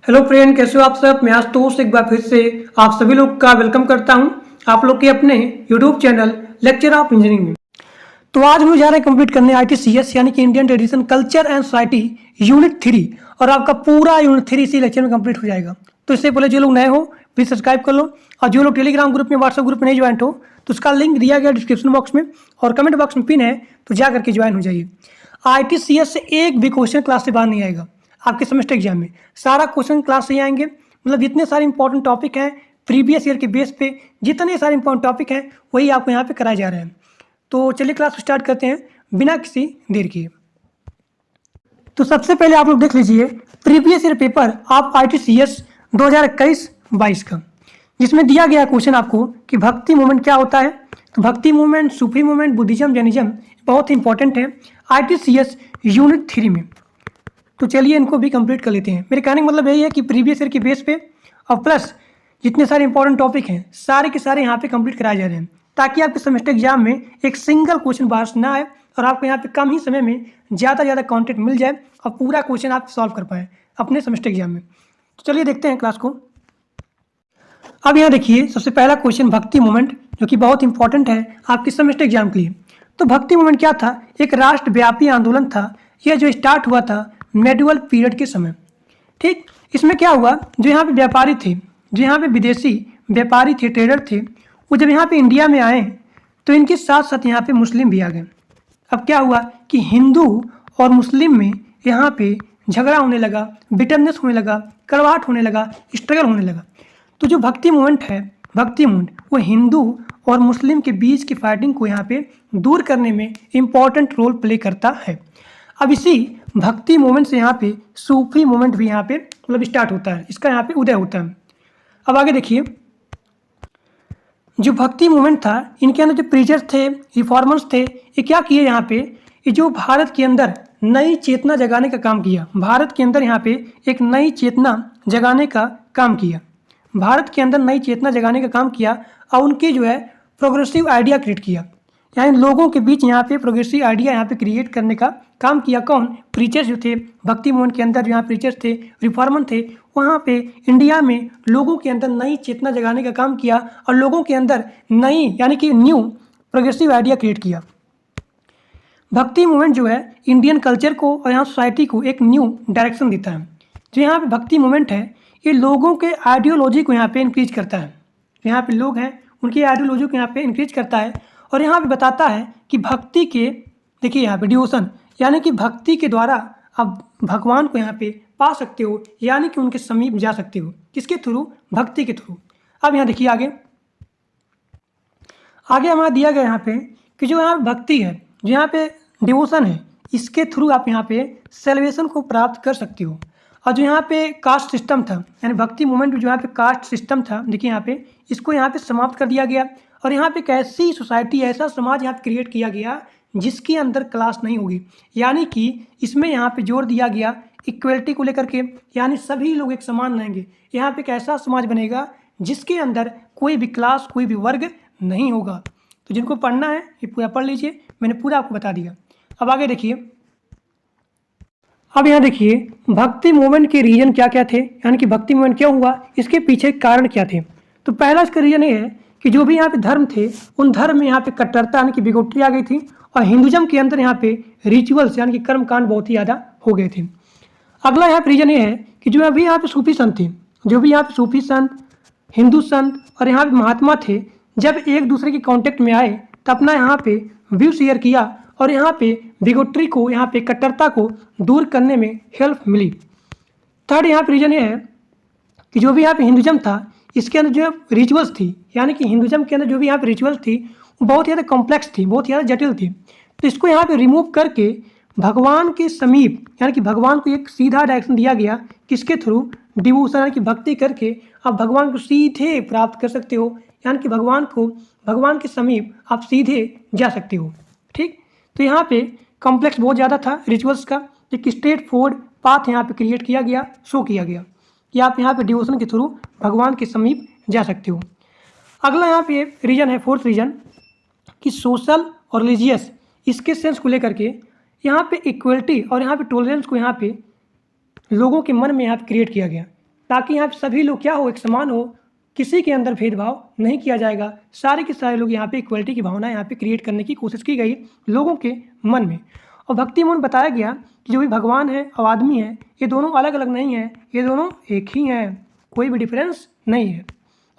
Hello friend, कैसे हो आप सब। मैं आशुतोष एक बार फिर से आप सभी लोग का वेलकम करता हूं आप लोग के अपने YouTube channel lecture of engineering में। तो आज हम जा रहे हैं कंप्लीट करने ITCS यानी कि Indian tradition culture and society unit 3 और आपका पूरा यूनिट 3 इसी लेक्चर में कंप्लीट हो जाएगा। तो इससे पहले जो लोग नए हो प्लीज सब्सक्राइब कर लो और जो लोग टेलीग्राम ग्रुप में व्हाट्सएप ग्रुप में नहीं ज्वाइन हो तो उसका लिंक दिया गया डिस्क्रिप्शन बॉक्स में और कमेंट बॉक्स में पिन है, तो जा करके ज्वाइन हो जाइए। ITCS से एक भी क्वेश्चन क्लास से बाहर नहीं आएगा। आपके सेमेस्टर एग्जाम में सारा क्वेश्चन क्लास से ही आएंगे। मतलब जितने सारे इंपॉर्टेंट टॉपिक हैं प्रीवियस ईयर के बेस पे, जितने सारे इंपॉर्टेंट टॉपिक हैं वही आपको यहाँ पे कराए जा रहे हैं। तो चलिए क्लास स्टार्ट करते हैं बिना किसी देर किए। तो सबसे पहले आप लोग देख लीजिए प्रीवियस ईयर पेपर आप ITCS 2021-22 का, जिसमें दिया गया क्वेश्चन आपको कि भक्ति मूवमेंट क्या होता है। तो भक्ति मूवमेंट, सूफी मूवमेंट, बुद्धिज्म, जैनिज्म बहुत ही इंपॉर्टेंट है ITCS यूनिट 3 में। तो चलिए इनको भी कंप्लीट कर लेते हैं। मेरे कहने का मतलब यही है कि प्रीवियस ईयर के बेस पे और प्लस जितने सारे इंपॉर्टेंट टॉपिक हैं सारे के सारे यहाँ पे कंप्लीट कराए जा रहे हैं, ताकि आपके सेमेस्टर एग्जाम में एक सिंगल क्वेश्चन बाहर से ना आए और आपको यहाँ पे कम ही समय में ज़्यादा कंटेंट मिल जाए और पूरा क्वेश्चन आप सॉल्व कर पाएँ अपने सेमेस्टर एग्जाम में। तो चलिए देखते हैं क्लास को। अब यहाँ देखिए सबसे पहला क्वेश्चन भक्ति मूवमेंट, जो कि बहुत इंपॉर्टेंट है आपके सेमेस्टर एग्जाम के लिए। तो भक्ति मूवमेंट क्या था? एक राष्ट्रव्यापी आंदोलन था यह, जो स्टार्ट हुआ था मेडिवल पीरियड के समय। ठीक, इसमें क्या हुआ, जो यहाँ पे व्यापारी थे, जो यहाँ पे विदेशी व्यापारी थे, ट्रेडर थे, वो जब यहाँ पे इंडिया में आए तो इनके साथ साथ यहाँ पे मुस्लिम भी आ गए। अब क्या हुआ कि हिंदू और मुस्लिम में यहाँ पे झगड़ा होने लगा, बिटरनेस होने लगा, कड़वाहट होने लगा, स्ट्रगल होने लगा। तो जो भक्ति मूवमेंट है, भक्ति मूवमेंट वो हिंदू और मुस्लिम के बीच की फाइटिंग को यहाँ पे दूर करने में इम्पॉर्टेंट रोल प्ले करता है। अब इसी भक्ति मूवमेंट से यहाँ पे सूफी मूवमेंट भी यहाँ पे मतलब स्टार्ट होता है, इसका यहाँ पे उदय होता है। अब आगे देखिए, जो भक्ति मूवमेंट था इनके अंदर जो प्रीचर्स थे, रिफॉर्मर्स थे, ये क्या किए यहाँ पे, ये जो भारत के अंदर नई चेतना जगाने का काम किया। भारत के अंदर यहाँ पे एक नई चेतना जगाने का काम किया, भारत के अंदर नई चेतना जगाने का काम किया और उनके जो है प्रोग्रेसिव आइडिया क्रिएट किया, यानी लोगों के बीच यहाँ पे प्रोग्रेसिव आइडिया यहाँ पे क्रिएट करने का काम किया। कौन? प्रीचर्स जो थे भक्ति मूवमेंट के अंदर, जो यहाँ प्रीचर्स थे, रिफॉर्मर थे, वहाँ पे इंडिया में लोगों के अंदर नई चेतना जगाने का काम किया और लोगों के अंदर नई यानी कि न्यू प्रोग्रेसिव आइडिया क्रिएट किया। भक्ति मूवमेंट जो है इंडियन कल्चर को और यहाँ सोसाइटी को एक न्यू डायरेक्शन देता है। जो यहाँ पे भक्ति मूवमेंट है ये लोगों के आइडियोलॉजी को यहाँ पे इंक्रीज करता है। यहाँ पे लोग हैं उनकी आइडियोलॉजी को यहाँ पे इंक्रीज करता है और यहाँ पे बताता है कि भक्ति के, देखिए यहाँ पे डिवोशन, यानी कि भक्ति के द्वारा आप भगवान को यहाँ पे पा सकते हो, यानी कि उनके समीप जा सकते हो। किसके थ्रू? भक्ति के थ्रू। अब यहाँ देखिए आगे हमारा दिया गया यहाँ पे कि जो यहाँ भक्ति है, जो यहाँ पे डिवोशन है, इसके थ्रू आप यहाँ पे सेल्वेशन को प्राप्त कर सकते हो। और जो यहाँ पे कास्ट सिस्टम था, यानी भक्ति मूवमेंट में जो यहाँ पे कास्ट सिस्टम था, देखिए यहाँ पे इसको यहाँ पे समाप्त कर दिया गया और यहाँ पे एक ऐसी सोसाइटी, ऐसा समाज यहाँ पे क्रिएट किया गया जिसके अंदर क्लास नहीं होगी। यानी कि इसमें यहाँ पे जोर दिया गया इक्वलिटी को लेकर के, यानी सभी लोग एक समान रहेंगे। यहाँ पे एक ऐसा समाज बनेगा जिसके अंदर कोई भी क्लास, कोई भी वर्ग नहीं होगा। तो जिनको पढ़ना है ये पूरा पढ़ लीजिए, मैंने पूरा आपको बता दिया। अब आगे देखिए, अब यहाँ देखिए भक्ति मूवमेंट के रीजन क्या क्या थे, यानी कि भक्ति मूवमेंट क्यों हुआ, इसके पीछे कारण क्या थे। तो पहला इसका रीजन ये है कि जो भी यहाँ पे धर्म थे उन धर्म में यहाँ पे कट्टरता यानी कि बिगोटरी आ गई थी और हिंदुज्म के अंदर यहाँ पे रिचुअल्स यानी कि कर्मकांड बहुत ही ज़्यादा हो गए थे। अगला यहाँ पे रीजन ये है कि जो अभी यहाँ पे सूफी संत थे, जो भी यहाँ पे सूफी संत, हिंदू संत और यहाँ पे महात्मा थे, जब एक दूसरे के कॉन्टेक्ट में आए तो अपना यहाँ पे व्यू शेयर किया और यहाँ पे बिगोटरी को, यहाँ पे कट्टरता को दूर करने में हेल्प मिली। थर्ड यहाँ पे रीजन ये है कि जो भी यहाँ पे हिंदुज्म था इसके अंदर जो रिचुअल्स थी, यानी कि हिंदुज्म के अंदर जो भी यहाँ पे रिचुअल्स थी वो बहुत ज़्यादा कॉम्प्लेक्स थी, बहुत ज़्यादा जटिल थी। तो इसको यहाँ पे रिमूव करके भगवान के समीप, यानी कि भगवान को एक सीधा डायरेक्शन दिया गया। किसके थ्रू? डिवोशन, यानी कि भक्ति करके आप भगवान को सीधे प्राप्त कर सकते हो, यानी कि भगवान के समीप आप सीधे जा सकते हो। ठीक, तो यहाँ पे कॉम्प्लेक्स बहुत ज़्यादा था रिचुअल्स का, एक स्ट्रेट फॉरवर्ड पाथ यहाँ पे क्रिएट किया गया, शो किया गया कि आप यहाँ पे डिवोशन के थ्रू भगवान के समीप जा सकते हो। अगला यहाँ पे रीजन है, फोर्थ रीजन, कि सोशल और रिलीजियस इसके सेंस को लेकर के यहाँ पे इक्वलिटी और यहाँ पे टॉलरेंस को यहाँ पे लोगों के मन में यहाँ पे क्रिएट किया गया ताकि यहाँ पे सभी लोग क्या हो, एक समान हो, किसी के अंदर भेदभाव नहीं किया जाएगा। सारे के सारे लोग यहाँ पे इक्वलिटी की भावना यहाँ पे क्रिएट करने की कोशिश की गई लोगों के मन में। और भक्ति में बताया गया कि जो भी भगवान है और आदमी है, ये दोनों अलग अलग नहीं है, ये दोनों एक ही हैं, कोई भी डिफरेंस नहीं है।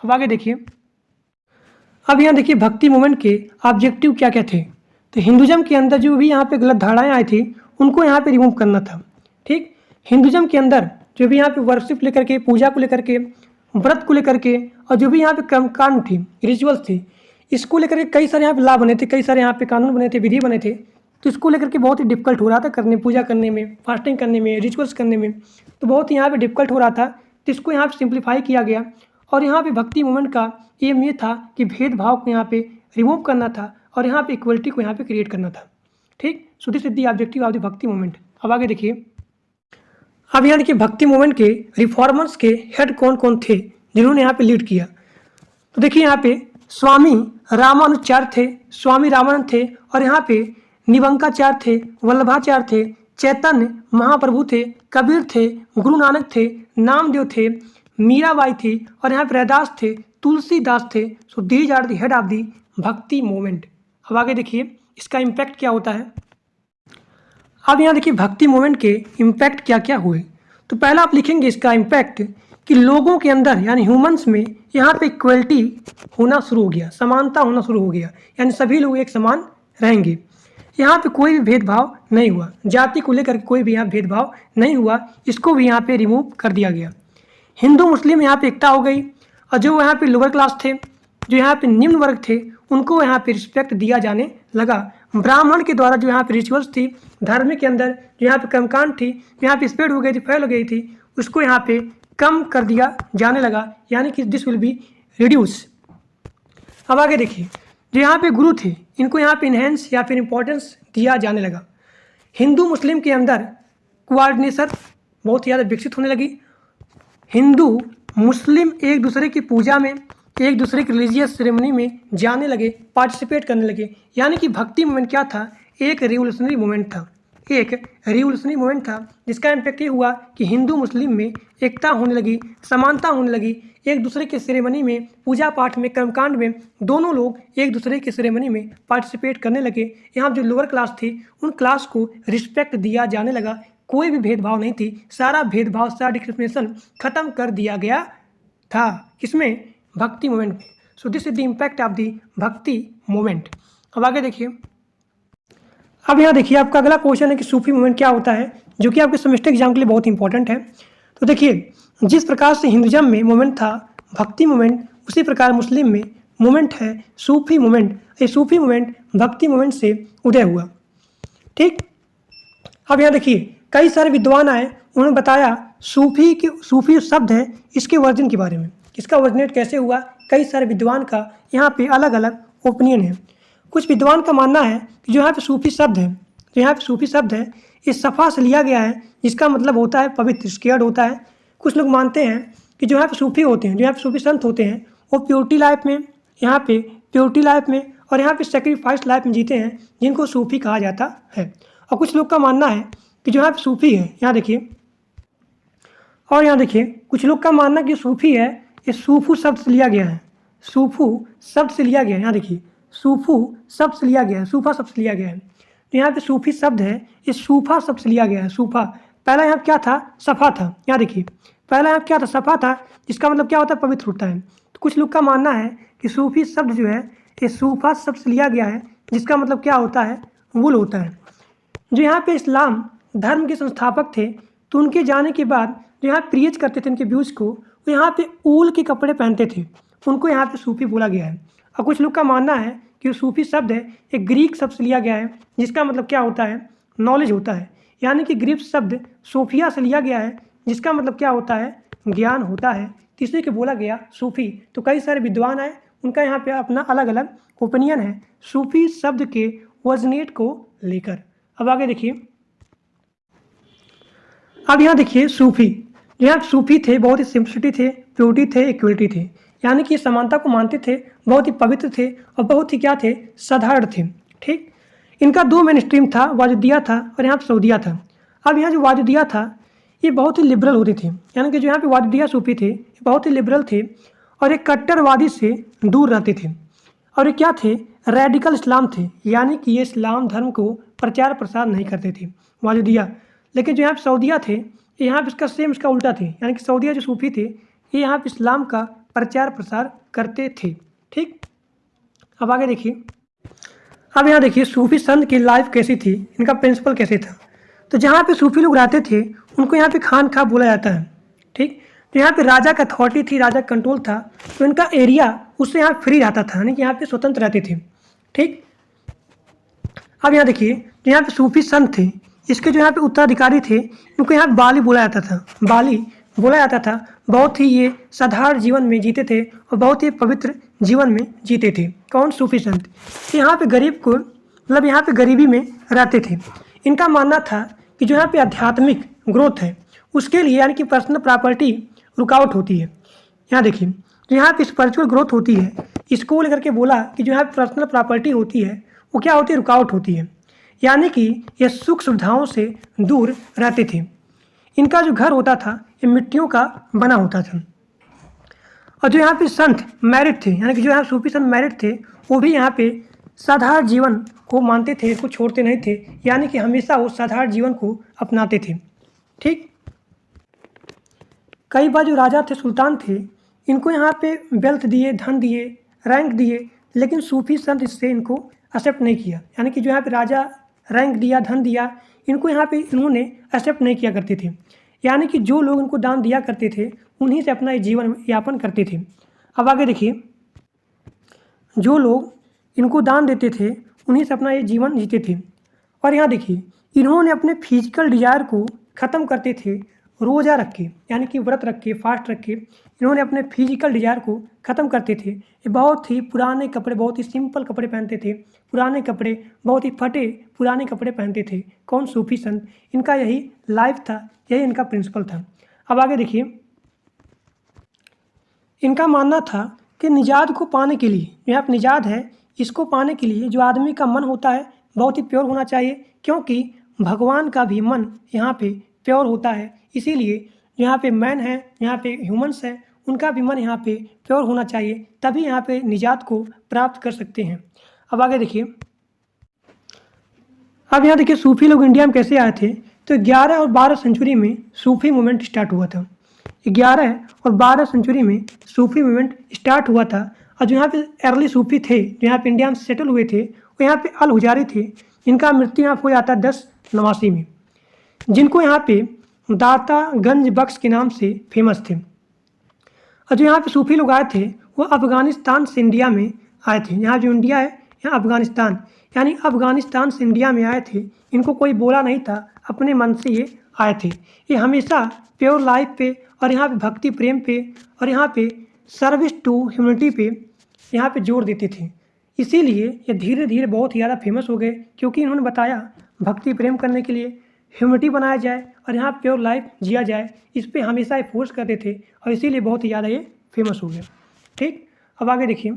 अब आगे देखिए, अब यहाँ देखिए भक्ति मूवमेंट के ऑब्जेक्टिव क्या क्या थे। तो हिंदुज़म के अंदर जो भी यहाँ पे गलत धारणाएं आई थी उनको यहाँ पे रिमूव करना था। ठीक, हिंदुज़म के अंदर जो भी यहाँ पे वर्शिप लेकर के, पूजा को लेकर के, व्रत को लेकर के, और जो भी यहाँ पे कर्मकांड थी, रिचुअल्स थी, इसको लेकर के कई सारे यहाँ पे लॉ बने थे, कई सारे यहाँ पे कानून बने थे, विधि बने थे। तो इसको लेकर के बहुत ही डिफिकल्ट हो रहा था करने, पूजा करने में, फास्टिंग करने में, रिचुअल्स करने में, तो बहुत ही यहाँ पे डिफिकल्ट हो रहा था। तो इसको यहाँ पे सिंप्लीफाई किया गया और यहाँ पे भक्ति मूवमेंट का एम ये था कि भेदभाव को यहाँ पे रिमूव करना था और यहाँ पे इक्वलिटी को यहाँ पे क्रिएट करना था। ठीक, so this is the objective of the bhakti movement. अब आगे देखिए, अब यहाँ देखिए भक्ति मूवमेंट के रिफॉर्मर्स के हेड कौन कौन थे जिन्होंने यहाँ पे लीड किया। तो देखिए यहाँ पे स्वामी रामानुजाचार्य थे, स्वामी रामानंद थे, और यहाँ पे निबंकाचार्य थे, वल्लभाचार्य थे, चैतन्य महाप्रभु थे, कबीर थे, गुरु नानक थे, नामदेव थे, मीराबाई थी, और यहाँ पे रैदास थे, तुलसीदास थे। So these are the head of the bhakti movement. अब आगे देखिए इसका इम्पैक्ट क्या होता है। अब यहाँ देखिए भक्ति मूवमेंट के इम्पैक्ट क्या क्या हुए। तो पहला आप लिखेंगे इसका इम्पैक्ट कि लोगों के अंदर यानी ह्यूमंस में यहाँ पे इक्वलिटी होना शुरू हो गया, समानता होना शुरू हो गया, यानी सभी लोग एक समान रहेंगे। यहाँ पे कोई भी भेदभाव नहीं हुआ, जाति को लेकर कोई भी यहाँ भेदभाव नहीं हुआ, इसको भी यहाँ पे रिमूव कर दिया गया। हिंदू मुस्लिम यहाँ पे एकता हो गई, और जो यहाँ पे लोअर क्लास थे, जो यहाँ पे निम्न वर्ग थे, उनको यहाँ पे रिस्पेक्ट दिया जाने लगा। ब्राह्मण के द्वारा जो यहाँ पे रिचुअल्स थी, धर्म के अंदर जो यहाँ पे कर्मकांड थी, यहाँ पे स्प्रेड हो गई थी, फैल हो गई थी, उसको यहाँ पे कम कर दिया जाने लगा, यानी कि दिस विल बी रिड्यूस। अब आगे देखिए, जो यहाँ पे गुरु थे इनको यहाँ पे इन्हेंस या फिर इम्पोर्टेंस दिया जाने लगा। हिंदू मुस्लिम के अंदर कोऑर्डिनेशन बहुत ज़्यादा विकसित होने लगी। हिंदू मुस्लिम एक दूसरे की पूजा में, एक दूसरे की रिलीजियस सेरेमनी में जाने लगे, पार्टिसिपेट करने लगे। यानी कि भक्ति मूवमेंट क्या था, एक रिवोल्यूशनरी मूवमेंट था, एक रिवोल्यूशनरी मूवमेंट था, जिसका इम्पैक्ट ये हुआ कि हिंदू मुस्लिम में एकता होने लगी, समानता होने लगी, एक दूसरे के सेरेमनी में, पूजा पाठ में, कर्मकांड में दोनों लोग एक दूसरे के सेरेमनी में पार्टिसिपेट करने लगे। यहाँ जो लोअर क्लास थी उन क्लास को रिस्पेक्ट दिया जाने लगा, कोई भी भेदभाव नहीं थी, सारा भेदभाव, सारा डिस्क्रिमिनेशन खत्म कर दिया गया था। किसमें? भक्ति मूवमेंट में। So this is the impact of the bhakti movement. अब आगे देखिए, अब यहाँ देखिए आपका अगला क्वेश्चन है कि सूफी मूवमेंट क्या होता है, जो कि आपके सेमेस्टर एग्जाम के लिए बहुत इंपॉर्टेंट है। तो देखिए, जिस प्रकार से हिंदुज़म में मूवमेंट था भक्ति मूवमेंट, उसी प्रकार मुस्लिम में मूवमेंट है सूफी मूवमेंट। ये सूफी मूवमेंट भक्ति मूवमेंट से उदय हुआ। ठीक, अब यहाँ देखिए कई सारे विद्वान आए, उन्होंने बताया सूफी शब्द है इसके वर्जन के बारे में, इसका ओरिजिनेट कैसे हुआ। कई सारे विद्वान का यहाँ पे अलग अलग ओपिनियन है। कुछ विद्वान का मानना है कि जो यहाँ पे सूफी शब्द है, जो यहाँ पे सूफी शब्द है इस सफ़ा से लिया गया है, जिसका मतलब होता है पवित्र, स्केयर्ड होता है। कुछ लोग मानते हैं कि जो यहाँ पे सूफी होते हैं, जो यहाँ पे सूफी संत होते हैं, वो प्योरिटी लाइफ में, यहाँ पे प्योरिटी लाइफ में और यहाँ पे सेक्रीफाइस लाइफ में जीते हैं, जिनको सूफी कहा जाता है। और कुछ लोग का मानना है कि जो यहाँ पे सूफी है, यहाँ देखिए, और यहाँ देखिए कुछ लोग का मानना कि सूफी है ये सूफू शब्द से लिया गया है, सूफू शब्द से लिया गया है। यहाँ देखिए सूफू शब्द से लिया गया है, सूफा शब्द से लिया गया है। तो यहाँ पे सूफी शब्द है ये सूफा शब्द से लिया गया है। सूफा पहला यहाँ क्या था, सफ़ा था। यहाँ देखिए पहला यहाँ क्या था, सफ़ा था, जिसका मतलब क्या होता है, पवित्र होता है। तो कुछ लोग का मानना है कि सूफी शब्द जो है ये सूफा शब्द से लिया गया है, जिसका मतलब क्या होता है, वुल होता है। जो यहाँ पे इस्लाम धर्म के संस्थापक थे, तो उनके जाने के बाद जो यहाँ प्रीच करते थे उनके व्यूज़ को, वो यहाँ पे ऊल के कपड़े पहनते थे, उनको यहाँ पे सूफी बोला गया है। और कुछ लोग का मानना है कि सूफी शब्द है एक ग्रीक शब्द से लिया गया है, जिसका मतलब क्या होता है, नॉलेज होता है। यानी कि ग्रीक शब्द सोफिया से लिया गया है, जिसका मतलब क्या होता है, ज्ञान होता है। तीसरे को बोला गया सूफी। तो कई सारे विद्वान आए, उनका यहाँ पे अपना अलग अलग ओपिनियन है सूफी शब्द के ओरिजिनेट को लेकर। अब आगे देखिए, अब यहाँ देखिए सूफी, जो यहाँ सूफी थे बहुत ही सिंपलिसिटी थे, प्योरिटी थे, इक्वलिटी थे, यानी कि समानता को मानते थे, बहुत ही पवित्र थे और बहुत ही क्या थे, साधारण थे। ठीक, इनका दो मेन स्ट्रीम था, वाजुदिया था और यहाँ पे सऊदिया था। अब यहाँ जो वाजुदिया था ये बहुत ही लिबरल होते थे, यानी कि जो यहाँ पे वाजिदिया सूफी थे ये बहुत ही लिबरल थे और एक कट्टरवादी से दूर रहते थे। और ये क्या थे? रेडिकल इस्लाम थे, यानी कि ये इस्लाम धर्म को प्रचार प्रसार नहीं करते थे वाजिदिया। लेकिन जो यहाँ पे सऊदिया थे ये यहाँ पे इसका सेम इसका उल्टा थे, यानी कि सऊदिया जो सूफी थे ये यहाँ पे इस्लाम का प्रचार प्रसार करते थे। ठीक, अब आगे देखिए। अब यहाँ देखिए सूफी संत की लाइफ कैसी थी, इनका प्रिंसिपल कैसे था। तो जहाँ पे सूफी लोग रहते थे उनको यहाँ पे खान खा बोला जाता है। ठीक, तो यहाँ पे राजा का अथॉरिटी थी, राजा का कंट्रोल था, तो इनका एरिया उससे यहाँ फ्री रहता था, यानी कि यहाँ पे स्वतंत्र रहते थे। ठीक, अब यहाँ देखिए जो यहाँ पे सूफी संत थे इसके जो यहाँ पे उत्तराधिकारी थे इनको यहाँ बाली बोला जाता था, बाली बोला जाता था। बहुत ही ये साधारण जीवन में जीते थे और बहुत ही पवित्र जीवन में जीते थे। कौन? सूफी संत। यहाँ पे गरीब को मतलब यहाँ पे गरीबी में रहते थे। इनका मानना था कि जो यहाँ पे आध्यात्मिक ग्रोथ है उसके लिए यानी कि पर्सनल प्रॉपर्टी रुकावट होती है। यहाँ देखिए जो यहाँ पे स्पिरिचुअल ग्रोथ होती है इसको लेकर के बोला कि जो यहाँ पे पर्सनल प्रॉपर्टी होती है वो क्या होती है? रुकावट होती है, यानी कि ये सुख सुविधाओं से दूर रहते थे। इनका जो घर होता था ये मिट्टियों का बना होता था। और जो यहाँ पे संत मैरिड थे, यानी कि जो यहाँ सूफी संत मैरिड थे वो भी यहाँ पे साधारण जीवन को मानते थे, इसको छोड़ते नहीं थे, यानी कि हमेशा वो साधारण जीवन को अपनाते थे। ठीक, कई बार जो राजा थे, सुल्तान थे, इनको यहाँ पे वेल्थ दिए, धन दिए, रैंक दिए, लेकिन सूफी संत इससे इनको एक्सेप्ट नहीं किया। यानी कि जो यहाँ पे राजा रैंक दिया, धन दिया, इनको यहाँ पे इन्होंने एक्सेप्ट नहीं किया करते थे। यानी कि जो लोग इनको दान दिया करते थे उन्हीं से अपना जीवन यापन करते थे। अब आगे देखिए, जो लोग इनको दान देते थे उन्हीं से अपना ये जीवन जीते थे। और यहाँ देखिए इन्होंने अपने फिजिकल डिजायर को ख़त्म करते थे रोज़ा रख के, यानी कि व्रत रख के, फास्ट रख के इन्होंने अपने फिजिकल डिजायर को ख़त्म करते थे। ये बहुत ही पुराने कपड़े, बहुत ही सिंपल कपड़े पहनते थे, पुराने कपड़े, बहुत ही फटे पुराने कपड़े पहनते थे। कौन? सूफी संत। इनका यही लाइफ था, यही इनका प्रिंसिपल था। अब आगे देखिए, इनका मानना था कि निजात को पाने के लिए, यहाँ पर निजात है, इसको पाने के लिए जो आदमी का मन होता है बहुत ही प्योर होना चाहिए, क्योंकि भगवान का भी मन यहाँ पे प्योर होता है। इसीलिए यहाँ पे मैन है, यहाँ पे ह्यूमंस है, उनका भी मन यहाँ पे प्योर होना चाहिए, तभी यहाँ पे निजात को प्राप्त कर सकते हैं। अब आगे देखिए, अब यहाँ देखिए सूफी लोग इंडिया में कैसे आए थे। तो 11 और 12 सेंचुरी में सूफी मूवमेंट स्टार्ट हुआ था। 11 और 12 सेंचुरी में सूफी मूवमेंट स्टार्ट हुआ था। और जो यहाँ पे अर्ली सूफी थे, जो यहाँ पे इंडिया में सेटल हुए थे, वो यहाँ पे अल हुजारी थे, जिनका मृत्यु यहाँ हो जाता है 1089 में, जिनको यहाँ पे दाता गंज बख्श के नाम से फेमस थे। और जो यहाँ पे सूफी लोग आए थे वो अफ़गानिस्तान से इंडिया में आए थे। यहाँ जो इंडिया है यहाँ अफ़गानिस्तान, यानी अफ़गानिस्तान से इंडिया में आए थे। इनको कोई बोला नहीं था, अपने मन से ये आए थे। ये हमेशा प्योर लाइफ पे और यहाँ पे भक्ति प्रेम पे और यहाँ पे सर्विस टू ह्यूमनिटी पे यहाँ पे जोर देते थे। इसीलिए ये धीरे धीरे बहुत ही ज़्यादा फेमस हो गए, क्योंकि इन्होंने बताया भक्ति प्रेम करने के लिए ह्यूमनिटी बनाया जाए और यहाँ प्योर लाइफ जिया जाए, इस पे हमेशा ये फोर्स करते थे और इसीलिए बहुत ही ज़्यादा ये फेमस हो गए। ठीक, अब आगे देखिए।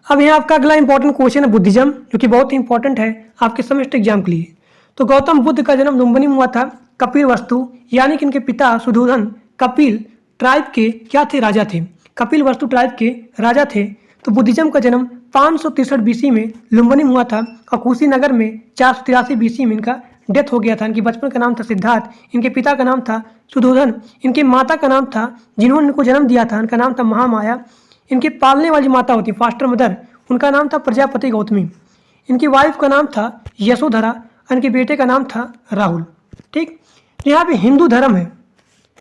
अब यहाँ आपका अगला इंपॉर्टेंट क्वेश्चन है बुद्धिज्म, जो कि बहुत ही इंपॉर्टेंट है आपके सेमेस्टर एग्जाम के लिए। तो गौतम बुद्ध का जन्म लुम्बिनी में हुआ था। कपिल वस्तु यानी कि इनके पिता सुधोधन कपिल ट्राइब के क्या थे? राजा थे। कपिल वस्तु ट्राइब के राजा थे। तो बुद्धिज्म का जन्म 563 बीसी में लुम्बिनी में हुआ था और कुशीनगर में 483 बीसी में इनका डेथ हो गया था। इनके बचपन का नाम था सिद्धार्थ, इनके पिता का नाम था सुधोधन, इनके माता का नाम था, जिन्होंने इनको जन्म दिया था, इनका नाम था महामाया। इनके पालने वाली माता होती फास्टर मदर, उनका नाम था प्रजापति गौतमी। इनकी वाइफ का नाम था यशोधरा, इनके बेटे का नाम था राहुल। ठीक, यहाँ पे हिंदू धर्म है,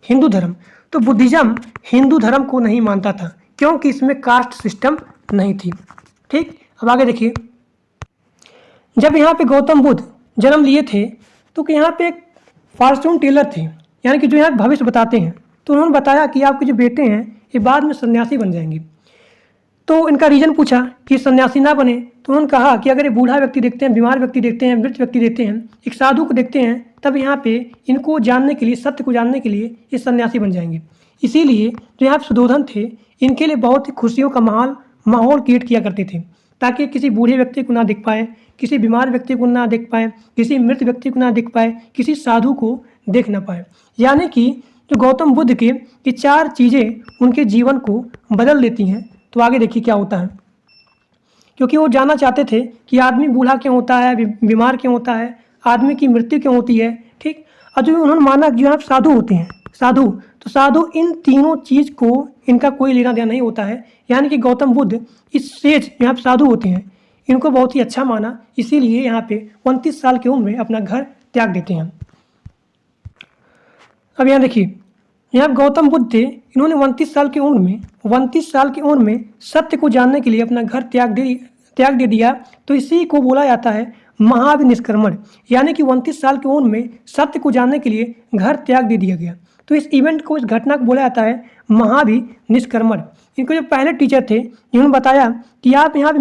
हिंदू धर्म। तो बुद्धिज्म हिंदू धर्म को नहीं मानता था, क्योंकि इसमें कास्ट सिस्टम नहीं थी। ठीक, अब आगे देखिए। जब यहाँ पे गौतम बुद्ध जन्म लिए थे तो यहाँ पे एक फॉर्चून टेलर थे, यानी कि जो यहाँ भविष्य बताते हैं। तो उन्होंने बताया कि आपके जो बेटे हैं ये बाद में सन्यासी बन जाएंगे। तो इनका रीज़न पूछा कि सन्यासी ना बने, तो उन्होंने कहा कि अगर ये बूढ़ा व्यक्ति देखते हैं, बीमार व्यक्ति देखते हैं, मृत व्यक्ति देखते हैं, एक साधु को देखते हैं, तब यहाँ पे इनको जानने के लिए, सत्य को जानने के लिए ये सन्यासी बन जाएंगे। इसीलिए जो यहाँ पे सुधोधन थे, इनके लिए बहुत ही खुशियों का माहौल क्रिएट किया करते थे। ताकि किसी बूढ़े व्यक्ति को ना देख पाए, किसी बीमार व्यक्ति को ना देख पाए, किसी मृत व्यक्ति को ना देख पाए, किसी साधु को देख ना पाए। यानी कि जो गौतम बुद्ध के ये 4 चीज़ें उनके जीवन को बदल देती हैं। तो आगे देखिए क्या होता है, क्योंकि वो जानना चाहते थे कि आदमी बूढ़ा क्यों होता है, बीमार क्यों होता है, आदमी की मृत्यु क्यों होती है। ठीक, और जो उन्होंने माना जो यहाँ साधु होते हैं, साधु, तो साधु इन तीनों चीज़ को इनका कोई लेना देना नहीं होता है। यानी कि गौतम बुद्ध इस सेज यहाँ पे साधु होते हैं, इनको बहुत ही अच्छा माना, इसीलिए यहाँ पे 29 साल की उम्र में अपना घर त्याग देते हैं। अब यहाँ देखिए, यहाँ गौतम बुद्ध थे, इन्होंने 29 साल की उम्र में सत्य को जानने के लिए अपना घर त्याग दे दिया। तो इसी को बोला जाता है महाविनिष्क्रमण। यानी कि 29 साल की उम्र में सत्य को जानने के लिए घर त्याग दे दिया गया। तो इस इवेंट को, इस घटना को बोला जाता है महाविनिष्क्रमण। इनको जो पहले टीचर थे जिन्होंने बताया कि आप यहाँ पे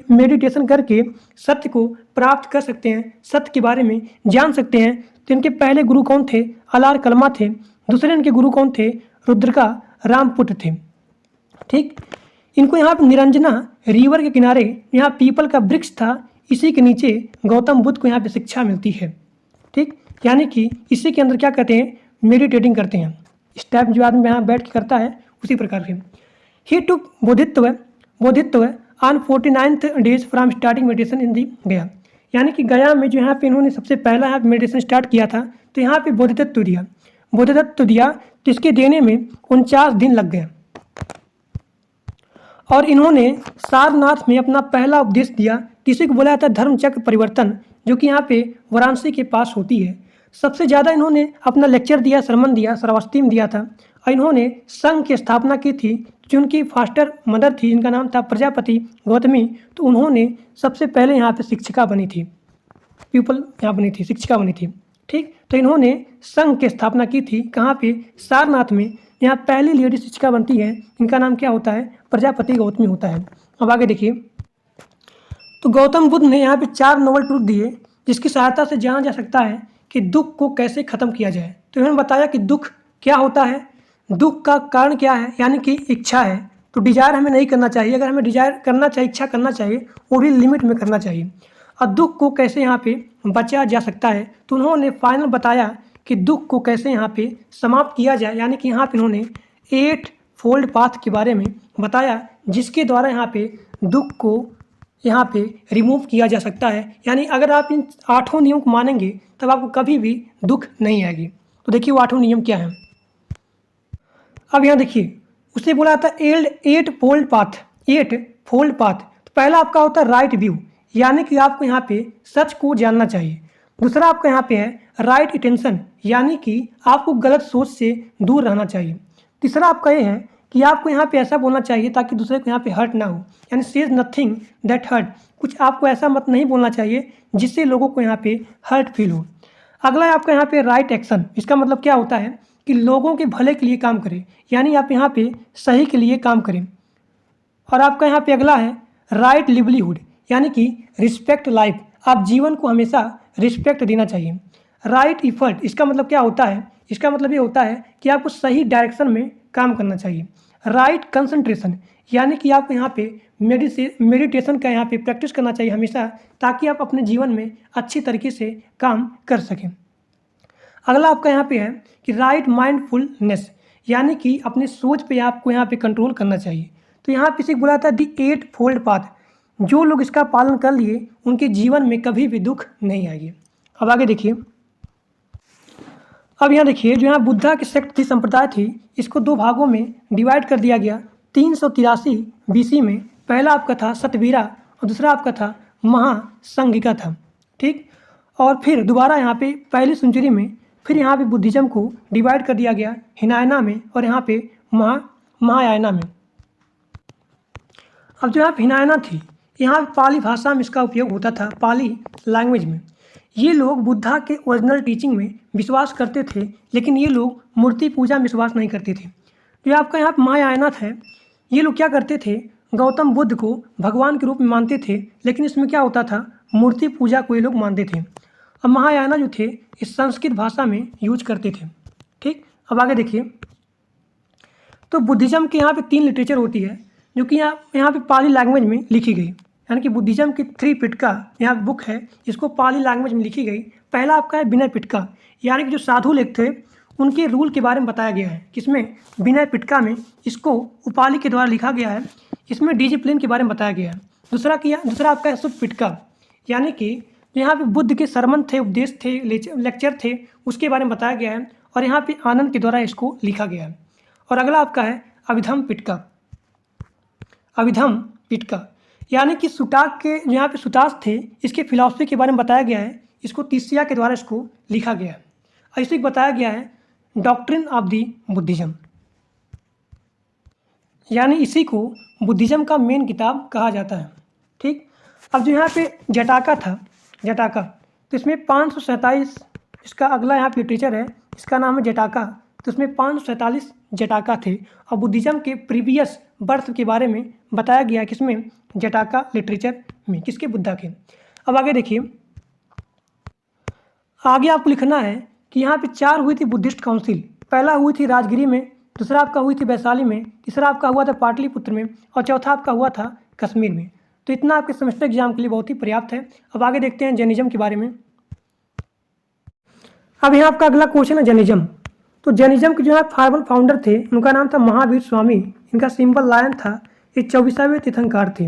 मेडिटेशन करके सत्य को प्राप्त कर सकते हैं, सत्य के बारे में जान सकते हैं। तो इनके पहले गुरु कौन थे? अलार कलमा थे। दूसरे इनके गुरु कौन थे? रुद्रका रामपुत्र थे। ठीक, इनको यहाँ पे निरंजना रिवर के किनारे यहाँ पीपल का वृक्ष था, इसी के नीचे गौतम बुद्ध को यहाँ पे शिक्षा मिलती है। ठीक, यानी कि इसी के अंदर क्या कहते हैं? मेडिटेटिंग करते हैं। इस टाइप जो आदमी यहाँ बैठ के करता है उसी प्रकार से। ही टुक बोधित्व on 49th days from starting meditation in the Gaya. यानी कि गया में जो यहाँ पे इन्होंने सबसे पहला यहाँ मेडिटेशन स्टार्ट किया था, तो यहाँ पे बोधित्व दिया। तो इसके देने में 49 दिन लग गए और इन्होंने सारनाथ में अपना पहला उपदेश दिया। किसी को बोला जाता है धर्मचक्र परिवर्तन, जो कि यहाँ पे वाराणसी के पास होती है। सबसे ज़्यादा इन्होंने अपना लेक्चर दिया, सरमन दिया, श्रावस्ती में दिया था। और इन्होंने संघ की स्थापना की थी, जो उनकी फास्टर मदर थी जिनका नाम था प्रजापति गौतमी। तो उन्होंने सबसे पहले यहाँ पे शिक्षिका बनी थी, शिक्षिका बनी थी। ठीक, तो इन्होंने संघ की स्थापना की थी। कहाँ पे? सारनाथ में। यहाँ पहली लेडी शिक्षिका बनती है, इनका नाम क्या होता है? प्रजापति गौतमी होता है। अब आगे देखिए, तो गौतम बुद्ध ने यहाँ पे 4 नोबल ट्रूथ दिए, जिसकी सहायता से जाना जा सकता है कि दुख को कैसे खत्म किया जाए। तो इन्होंने बताया कि दुख क्या होता है, दुख का कारण क्या है, यानी कि इच्छा है। तो डिजायर हमें नहीं करना चाहिए। अगर हमें डिजायर करना चाहिए, इच्छा करना चाहिए, वो भी लिमिट में करना चाहिए। और दुख को कैसे यहाँ पे बचा जा सकता है, तो उन्होंने फाइनल बताया कि दुख को कैसे यहाँ पे समाप्त किया जाए। यानी कि यहाँ पे उन्होंने 8 फोल्ड पाथ के बारे में बताया, जिसके द्वारा यहाँ पे दुख को यहाँ पे रिमूव किया जा सकता है। यानी अगर आप इन 8 नियम को मानेंगे तब आपको कभी भी दुख नहीं आएगी। तो देखिए वो 8 नियम क्या हैं। अब यहाँ देखिए, उसे बोला था 8 फोल्ड पाथ। तो पहला आपका होता है राइट व्यू, यानी कि आपको यहाँ पे सच को जानना चाहिए। दूसरा आपका यहाँ पे है राइट अटेंशन, यानी कि आपको गलत सोच से दूर रहना चाहिए। तीसरा आपका ये है कि आपको यहाँ पे ऐसा बोलना चाहिए ताकि दूसरे को यहाँ पे हर्ट ना हो, यानी सेज नथिंग दैट हर्ट। कुछ आपको ऐसा मत नहीं बोलना चाहिए जिससे लोगों को यहाँ पे हर्ट फील हो। अगला है आपका यहाँ पे राइट एक्शन। इसका मतलब क्या होता है कि लोगों के भले के लिए काम करें, यानी आप यहाँ पे सही के लिए काम करें। और आपका यहाँ पे अगला है राइट लिवलीहुड, यानी कि रिस्पेक्ट लाइफ। आप जीवन को हमेशा रिस्पेक्ट देना चाहिए। राइट इफर्ट, इसका मतलब क्या होता है? इसका मतलब ये होता है कि आपको सही डायरेक्शन में काम करना चाहिए। राइट कंसंट्रेशन, यानी कि आपको यहाँ पे मेडिटेशन का यहाँ पे प्रैक्टिस करना चाहिए हमेशा, ताकि आप अपने जीवन में अच्छी तरीके से काम कर सकें। अगला आपका यहाँ पे है कि राइट माइंडफुलनेस, यानी कि अपने सोच पे आपको यहाँ पे कंट्रोल करना चाहिए। तो यहाँ पे इसे बोला था दी 8 फोल्ड पाथ। जो लोग इसका पालन कर लिए उनके जीवन में कभी भी दुख नहीं आएगी। अब आगे देखिए, अब यहाँ देखिए, जो यहाँ बुद्धा की सेक्ट थी, संप्रदाय थी, इसको 2 भागों में डिवाइड कर दिया गया। 383 BC में पहला आपका था सतवीरा और दूसरा आपका था महासंघिका था। ठीक, और फिर दोबारा यहाँ पे पहली सेंचुरी में फिर यहाँ पे बुद्धिज्म को डिवाइड कर दिया गया हिनायना में और यहाँ पे महायाना में। अब जो यहाँ पे हिनायना थी, यहाँ पाली भाषा में इसका उपयोग होता था, पाली लैंग्वेज में। ये लोग बुद्धा के ओरिजिनल टीचिंग में विश्वास करते थे, लेकिन ये लोग मूर्ति पूजा में विश्वास नहीं करते थे। जो आपका यहाँ महायाना है, ये लोग क्या करते थे? गौतम बुद्ध को भगवान के रूप में मानते थे, लेकिन इसमें क्या होता था? मूर्ति पूजा को ये लोग मानते थे। अब महायाना जो थे इस संस्कृत भाषा में यूज करते थे। ठीक, अब आगे देखिए, तो बुद्धिज्म के यहाँ पे 3 लिटरेचर होती है, जो कि यहाँ पे पाली लैंग्वेज में लिखी गई। यानी कि बुद्धिज्म की 3 पिटका यहाँ बुक है, इसको पाली लैंग्वेज में लिखी गई। पहला आपका है विनय पिटका, यानी कि जो साधु लेख थे उनके रूल के बारे में बताया गया है। किसमें? विनय पिटका में। इसको उपाली के द्वारा लिखा गया है। इसमें डिसिप्लिन के बारे में बताया गया है। दूसरा आपका है सुप पिटका, यानी कि यहाँ पे बुद्ध के सरमन थे, उपदेश थे, लेक्चर थे, उसके बारे में बताया गया है और यहाँ पे आनंद के द्वारा इसको लिखा गया है। और अगला आपका है अभिधम पिटका। अभिधम पिटका यानी कि सुटाक के जो यहाँ पे सुतास थे, इसके फिलॉसफी के बारे में बताया गया है। इसको तिस्या के द्वारा इसको लिखा गया है। ऐसे बताया गया है डॉक्ट्रिन ऑफ दी बुद्धिज्म, यानी इसी को बुद्धिज्म का मेन किताब कहा जाता है। ठीक, अब जो यहाँ पे जटाका था, जटाका, तो इसमें 547 इसका अगला यहाँ पे लिटरेचर है, इसका नाम है जटाका। तो इसमें 547 जटाका थे और बुद्धिज्म के प्रीवियस बर्थ के बारे में बताया गया है। किसमें? जटाका लिटरेचर में। किसके? बुद्धा के। अब आगे देखिए, आगे आपको लिखना है कि यहाँ पे 4 हुई थी बुद्धिस्ट काउंसिल। पहला हुई थी राजगिरी में, दूसरा आपका हुई थी वैशाली में, तीसरा आपका हुआ था पाटलिपुत्र में और चौथा आपका हुआ था कश्मीर में। तो इतना आपके सेमेस्टर एग्जाम के लिए बहुत ही पर्याप्त है। अब आगे देखते हैं जैनिज्म के बारे में। अब यहाँ आपका अगला क्वेश्चन है जैनिज्म। तो जैनिज्म के जो है फॉर्मल फाउंडर थे, उनका नाम था महावीर स्वामी, इनका सिंबल लायन था। ये 24वें तीर्थंकर थे।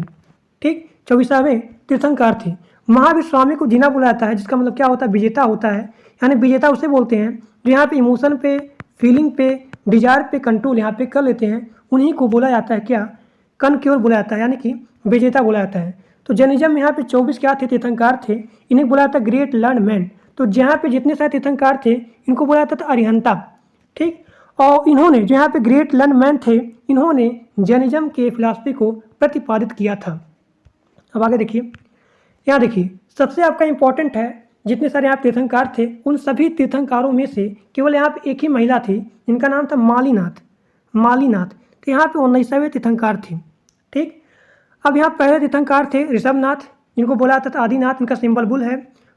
ठीक, 24वें तीर्थंकर थे। महावीर स्वामी को जीना बोला जाता है, जिसका मतलब क्या होता है? विजेता होता है। यानी विजेता उसे बोलते हैं जो यहाँ पे इमोशन पे, फीलिंग पे, डिजायर पे कंट्रोल यहाँ पे कर लेते हैं, उन्हीं को बोला जाता है क्या? कनक्योर बोला जाता है, यानी कि विजेता बोला जाता है। तो जैनिज्म में यहाँ पे 24 क्या थे? तीर्थंकर थे। इन्हें बोला जाता है ग्रेट लर्न मैन। तो जहाँ पे जितने सारे तीर्थंकर थे इनको बोला जाता था अरिहंता। ठीक, और इन्होंने जो यहाँ पे ग्रेट लर्न मैन थे, इन्होंने जैनिज्म के फिलॉसफी को प्रतिपादित किया था। अब आगे देखिए, यहाँ देखिए सबसे आपका इंपॉर्टेंट है, जितने सारे यहाँ तीर्थंकर थे उन सभी तीर्थंकरों में से केवल यहाँ पे एक ही महिला थी, जिनका नाम था मालीनाथ। मालीनाथ, तो यहाँ पे 19वें तीर्थंकर थे। ठीक, अब यहाँ पहले तीर्थंकर थे ऋषभनाथ, जिनको बोला जाता था आदिनाथ, इनका सिंबल बुल है।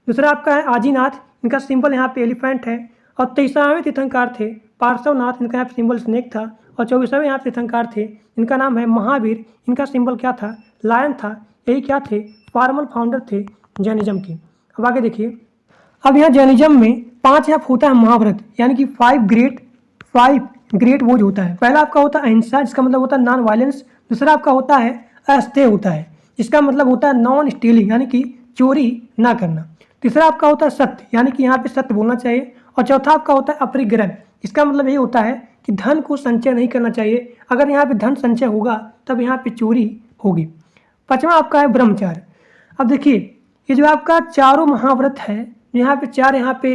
दूसरा आपका है आजीनाथ, इनका सिंबल यहाँ पे एलिफेंट है। और 23वें तीर्थंकर थे पार्श्वनाथ, इनका यहाँ पे सिंबल स्नेक था। और 24वें यहाँ तीर्थंकर थे, इनका नाम है महावीर, इनका सिंबल क्या था? लायन था। यही क्या थे? फॉर्मल फाउंडर थे जैनिज्म के। अब आगे देखिए, अब यहाँ जैनिज्म में 5 यहाँ होता है महाव्रत, यानी कि 5 ग्रेट वोज होता है। पहला आपका होता है अहिंसा, जिसका मतलब होता है नॉन वायलेंस। दूसरा आपका होता है अस्तेय होता है, इसका मतलब होता है नॉन स्टीलिंग, यानी कि चोरी ना करना। तीसरा आपका होता है सत्य, यानी कि यहाँ पे सत्य बोलना चाहिए। और चौथा आपका होता है अपरिग्रह, इसका मतलब ये होता है कि धन को संचय नहीं करना चाहिए। अगर यहाँ पे धन संचय होगा तब यहाँ पे चोरी होगी। 5वां आपका है ब्रह्मचार्य। अब देखिए, ये जो आपका चारों महाव्रत है, यहाँ पे 4 यहाँ पे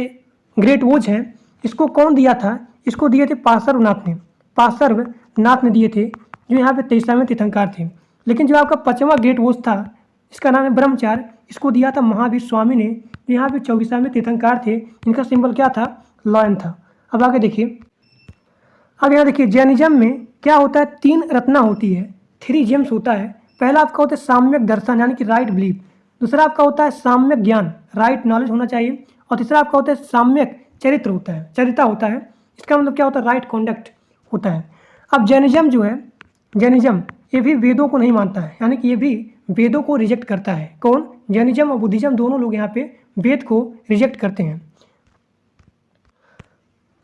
ग्रेट वोज हैं, इसको कौन दिया था? इसको दिए थे पार्श्वनाथ ने। पार्श्वनाथ ने दिए थे, जो यहाँ पे 23वें तीर्थंकर थे। लेकिन जो आपका 5वां ग्रेट वोज था, इसका नाम है ब्रह्मचार्य, इसको दिया था महावीर स्वामी ने, जो यहाँ पे 24वें तीर्थंकर थे। इनका सिंबल क्या था? लॉयन था। अब आगे देखिए, अब यहाँ देखिए जैनिज्म में क्या होता है? 3 रत्ना होती है, 3 जेम्स होता है। पहला आपका होता है साम्यक दर्शन, यानी कि राइट बिलीफ। दूसरा आपका होता है साम्यक ज्ञान, राइट नॉलेज होना चाहिए। और तीसरा आपका होता है साम्यक चरित्र होता है, चरिता होता है। इसका मतलब क्या होता है? राइट कॉन्डक्ट होता है। अब जैनिज्म जो है, जैनिज्म ये भी वेदों को नहीं मानता है, यानी कि ये भी वेदों को रिजेक्ट करता है। कौन? जैनिज्म और बुद्धिज्म दोनों लोग यहाँ पे वेद को रिजेक्ट करते हैं।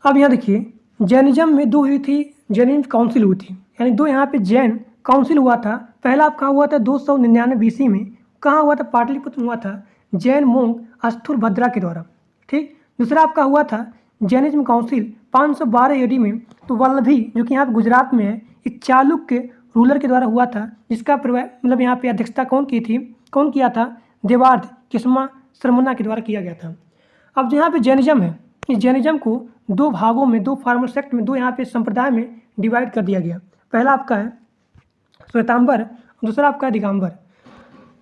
अब यहाँ देखिए, जैनिज्म में 2 हुई थी, जैन काउंसिल हुई थी, यानी 2 यहाँ पे जैन काउंसिल हुआ था। पहला आपका हुआ था 299 BC में, कहाँ हुआ था? पाटलिपुत्र हुआ था, जैन मोंग अस्थुरभद्रा के द्वारा। ठीक, दूसरा आपका हुआ था जैनिज्म काउंसिल 512 AD में, तो वल्लभी जो कि यहाँ पे गुजरात में है, एक चालुक्य रूलर के द्वारा हुआ था, जिसका मतलब यहाँ पे अध्यक्षता कौन की थी? कौन किया था? देवार्थ किस्मा श्रमना के द्वारा किया गया था। अब जो यहाँ पे जैनिज्म है, इस जैनिज्म को 2 भागों में, 2 फॉर्मल सेक्ट में, 2 यहाँ पे संप्रदाय में डिवाइड कर दिया गया। पहला आपका है श्वेतांबर, दूसरा आपका है दिगंबर।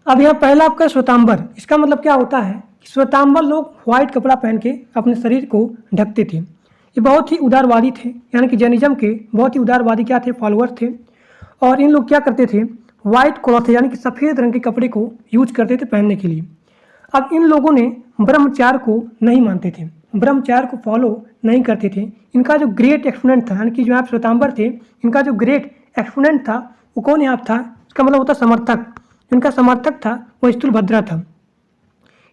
अब यहाँ पहला आपका श्वेतांबर, इसका मतलब क्या होता है? श्वेतांबर लोग व्हाइट कपड़ा पहन के अपने शरीर को ढकते थे। ये बहुत ही उदारवादी थे, यानी कि जैनिज्म के बहुत ही उदारवादी क्या थे? फॉलोअर्स थे। और इन लोग क्या करते थे? व्हाइट क्लॉथ, यानी कि सफ़ेद रंग के कपड़े को यूज करते थे पहनने के लिए। अब इन लोगों ने ब्रह्मचार्य को नहीं मानते थे, ब्रह्मचार्य को फॉलो नहीं करते थे। इनका जो ग्रेट एक्सपोनेंट था, यानी कि जो यहाँ श्वेतांबर थे, इनका जो ग्रेट एक्सपोनेंट था वो कौन यहाँ था? इसका मतलब होता समर्थक, इनका समर्थक था वो स्थूलभद्रा था।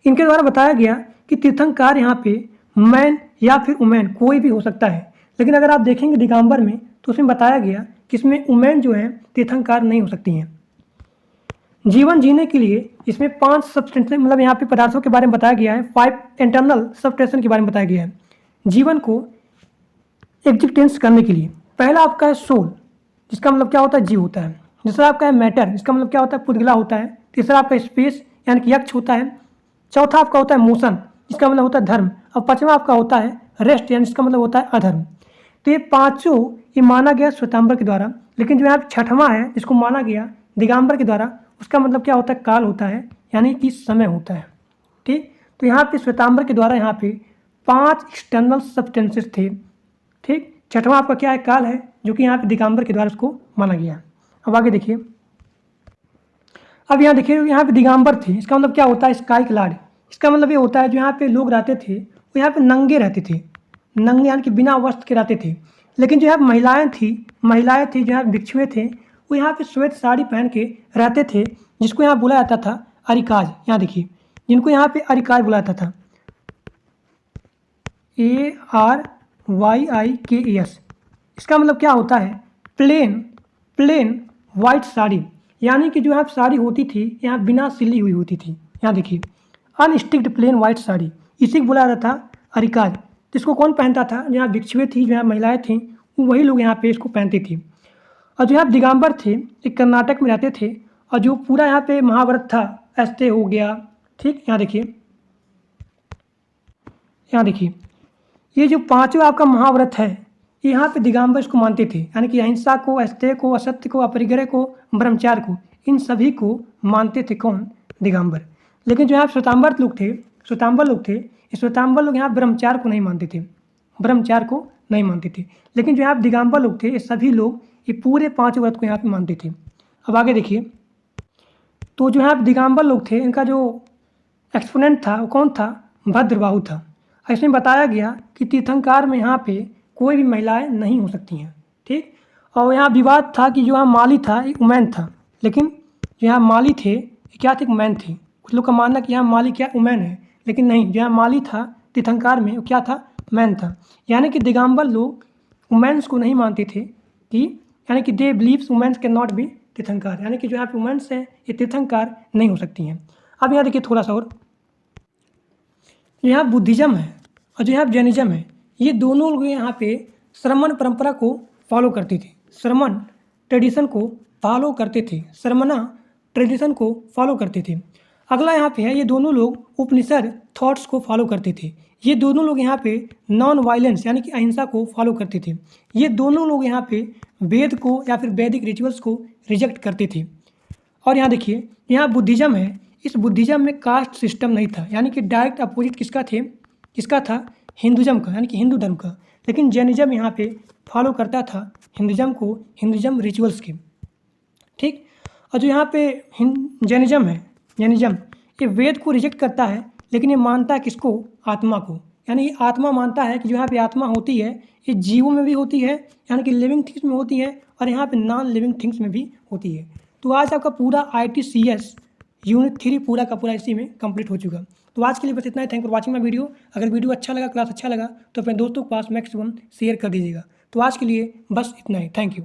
इनके द्वारा बताया गया कि तीर्थंकर यहाँ पे मैन या फिर वुमेन कोई भी हो सकता है, लेकिन अगर आप देखेंगे दिगंबर में तो उसमें बताया गया कि इसमें वुमेन जो है तीर्थंकर नहीं हो सकती हैं। जीवन जीने के लिए इसमें 5 सब्सटेंस मतलब यहाँ पे पदार्थों के बारे में बताया गया है, 5 इंटरनल सब्सटेंस के बारे में बताया गया है जीवन को एग्जिस्टेंस करने के लिए। पहला आपका है सोल, जिसका मतलब क्या होता है, जीव होता है। दूसरा आपका है मैटर, इसका मतलब क्या होता है, पुद्गला होता है। तीसरा आपका स्पेस यानी कि यक्ष होता है। चौथा आपका होता है मोशन, जिसका मतलब होता है धर्म। और पांचवा आपका होता है रेस्ट, यानी इसका मतलब होता है अधर्म। तो ये पांचों ये माना गया श्वेतांबर के द्वारा, लेकिन जो यहाँ छठवां है जिसको माना गया दिगंबर के द्वारा, उसका मतलब क्या होता है, काल होता है, यानी कि समय होता है। ठीक, तो यहाँ पे श्वेतांबर के द्वारा यहाँ पे 5 एक्सटर्नल सब्सटेंसेस थे। ठीक, छठवां आपका क्या है, काल है, जो कि यहाँ पे दिगंबर के द्वारा उसको माना गया। अब आगे देखिए, अब यहाँ देखिए यहाँ पे दिगंबर थे, इसका मतलब क्या होता है, स्काई क्लाड। इसका मतलब ये होता है जो यहाँ पे लोग रहते थे वो यहाँ पे नंगे रहते थे, नंगे यानी कि बिना वस्त्र के रहते थे। लेकिन जो यहाँ महिलाएं थी जो यहाँ भिक्षुएं थे वो यहाँ पे श्वेत साड़ी पहन के रहते थे, जिसको यहाँ बोला जाता था अरिकाज। यहाँ देखिए, जिनको यहाँ पे अरिकाज बोला जाता था, ARYIKAS। इसका मतलब क्या होता है, प्लेन वाइट साड़ी, यानी कि जो यहाँ साड़ी होती थी यहाँ बिना सिली हुई होती थी। यहाँ देखिए, अनस्टिक्ड प्लेन वाइट साड़ी, इसी को बोला जाता था अरिकाज। इसको कौन पहनता था, जो यहाँ भिक्षुएं थी, जो यहाँ महिलाएं थीं, वही लोग यहाँ पे इसको पहनती थी। और जो यहाँ दिगंबर थे ये कर्नाटक में रहते थे, और जो पूरा यहाँ पे महाव्रत था, ऐसे हो गया। ठीक, यहाँ देखिए ये जो पांचों आपका महाव्रत है, ये यहाँ पे दिगंबर इसको मानते थे, यानी कि अहिंसा को, अस्तेय को, असत्य को, अपरिग्रह को, ब्रह्मचार्य को, इन सभी को मानते थे कौन, दिगंबर। लेकिन जो यहाँ श्वेतांबर लोग थे, श्वेतांबर लोग यहाँ ब्रह्मचार्य को नहीं मानते थे। लेकिन जो यहाँ दिगंबर लोग थे, ये सभी लोग ये पूरे 5 व्रत को यहाँ पे मानते थे। अब आगे देखिए, तो जो यहाँ दिगंबर लोग थे, इनका जो एक्सपोनेंट था वो कौन था, भद्रबाहु था। इसमें बताया गया कि तीर्थंकर में यहाँ पे कोई भी महिलाएं नहीं हो सकती हैं। ठीक, और यहाँ विवाद था कि जो यहाँ माली था एक वुमेन था, लेकिन जो यहाँ माली थे ये क्या थे, मैन थे। कुछ लोग का मानना कि यहाँ माली क्या वुमेन है, लेकिन नहीं, जो यहाँ माली था तीर्थंकर में वो क्या था, मैन था। यानी कि दिगंबर लोग वुमेन्स को नहीं मानते थे कि, यानी कि they believes womens can not be Tirthankar, यानी कि जो यहाँ पे वुमेन्स हैं ये तीर्थंकर नहीं हो सकती हैं। अब यहाँ देखिए थोड़ा सा और, यहाँ बुद्धिज़्म है और जो यहाँ जैनिज्म है, ये दोनों लोग यहाँ पे श्रमण परंपरा को फॉलो करते थे, श्रमण ट्रेडिशन को फॉलो करते थे। अगला यहाँ पे है, ये दोनों लोग उपनिषद थॉट्स को फॉलो करते थे। ये दोनों लोग यहाँ पे नॉन वायलेंस यानी कि अहिंसा को फॉलो करते थे। ये दोनों लोग यहाँ पे वेद को या फिर वैदिक रिचुअल्स को रिजेक्ट करते थे। और यहाँ देखिए, यहाँ बुद्धिज़्म है, इस बुद्धिज़्म में कास्ट सिस्टम नहीं था, यानी कि डायरेक्ट अपोजिट किसका था, हिंदुज़्म का, यानी कि हिंदू धर्म का। लेकिन जैनिज्म यहाँ पे फॉलो करता था हिंदुज़्म रिचुअल्स के। ठीक, और जो यहाँ पे जैनिज्म है, ये वेद को रिजेक्ट करता है, लेकिन ये मानता है किसको, आत्मा को। यानी ये आत्मा मानता है कि जो यहाँ पे आत्मा होती है ये जीवों में भी होती है, यानी कि लिविंग थिंग्स में होती है, और यहाँ पे नॉन लिविंग थिंग्स में भी होती है। तो आज आपका पूरा ITCS यूनिट 3 पूरा का पूरा इसी में कंप्लीट हो चुका। तो आज के लिए बस इतना ही। Thank for watching my video. अगर वीडियो अच्छा लगा, क्लास अच्छा लगा, तो अपने दोस्तों के पास मैक्सिमम शेयर कर दीजिएगा। तो आज के लिए बस इतना ही। Thank you.